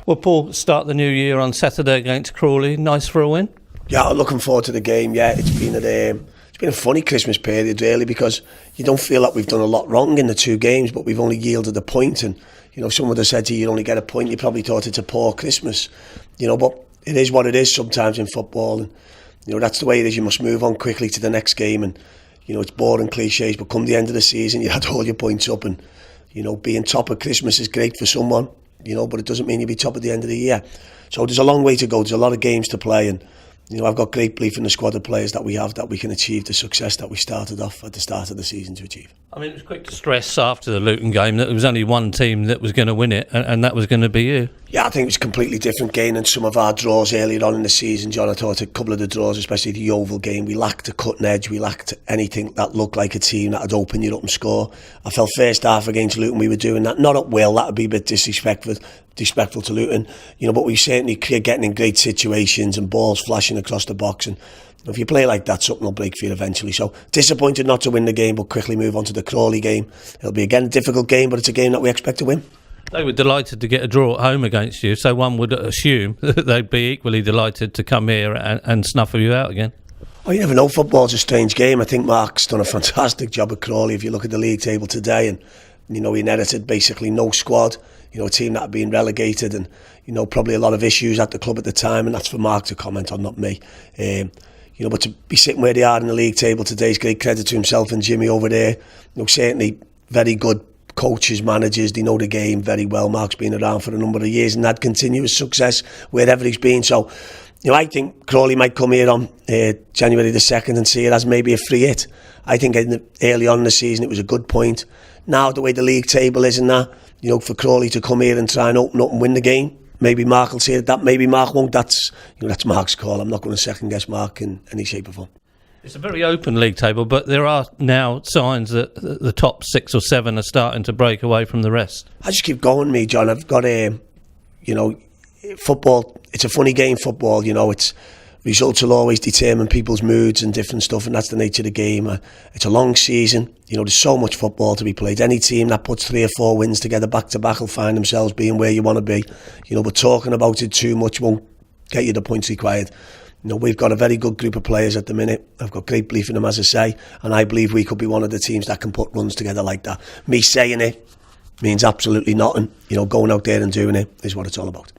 Well, Paul, start the new year on Saturday against Crawley. Nice for a win? Yeah, I'm looking forward to the game. Yeah, it's been a funny Christmas period, really, because you don't feel like we've done a lot wrong in the two games, but we've only yielded a point. And, you know, if someone would have said to you, you only get a point, you probably thought it's a poor Christmas. You know, but it is what it is sometimes in football. And, you know, that's the way it is. You must move on quickly to the next game. And, you know, it's boring cliches, but come the end of the season, you had all your points up. And, you know, being top of Christmas is great for someone, you know, but it doesn't mean you'll be top at the end of the year. So there's a long way to go. There's a lot of games to play. And, you know, I've got great belief in the squad of players that we have, that we can achieve the success that we started off at the start of the season to achieve. I mean, it was quick to stress after the Luton game that there was only one team that was going to win it, and that was going to be you. Yeah, I think it was a completely different game than some of our draws earlier on in the season, John. I thought a couple of the draws, especially the Yeovil game, we lacked a cutting edge. We lacked anything that looked like a team that would open you up and score. I felt first half against Luton we were doing that. Not at will, that would be a bit disrespectful to Luton, you know, but we certainly getting in great situations and balls flashing across the box. And if you play like that, something will break for you eventually. So disappointed not to win the game, but quickly move on to the Crawley game. It'll be again a difficult game, but it's a game that we expect to win. They were delighted to get a draw at home against you, so one would assume that they'd be equally delighted to come here and snuff you out again. Oh, you never know. Football's a strange game. I think Mark's done a fantastic job at Crawley. If you look at the league table today, and you know, he inherited basically no squad, you know, a team that had been relegated, and you know, probably a lot of issues at the club at the time, and that's for Mark to comment on, not me. You know, but to be sitting where they are in the league table today is great credit to himself and Jimmy over there. You know, certainly very good coaches, managers, they know the game very well. Mark's been around for a number of years and had continuous success wherever he's been. So, you know, I think Crawley might come here on January the 2nd and see it as maybe a free hit. I think early on in the season it was a good point. Now, the way the league table is and that, you know, for Crawley to come here and try and open up and win the game, maybe Mark will see it, that maybe Mark won't. That's Mark's call. I'm not going to second guess Mark in any shape or form. It's a very open league table, but there are now signs that the top 6 or 7 are starting to break away from the rest. I just keep going, John. I've got you know, football, it's a funny game, football, you know, it's results will always determine people's moods and different stuff, and that's the nature of the game. It's a long season, you know, there's so much football to be played. Any team that puts 3 or 4 wins together back to back will find themselves being where you want to be, you know, but talking about it too much won't get you the points required. You know, we've got a very good group of players at the minute. I've got great belief in them, as I say, and I believe we could be one of the teams that can put runs together like that. Me saying it means absolutely nothing. You know, going out there and doing it is what it's all about.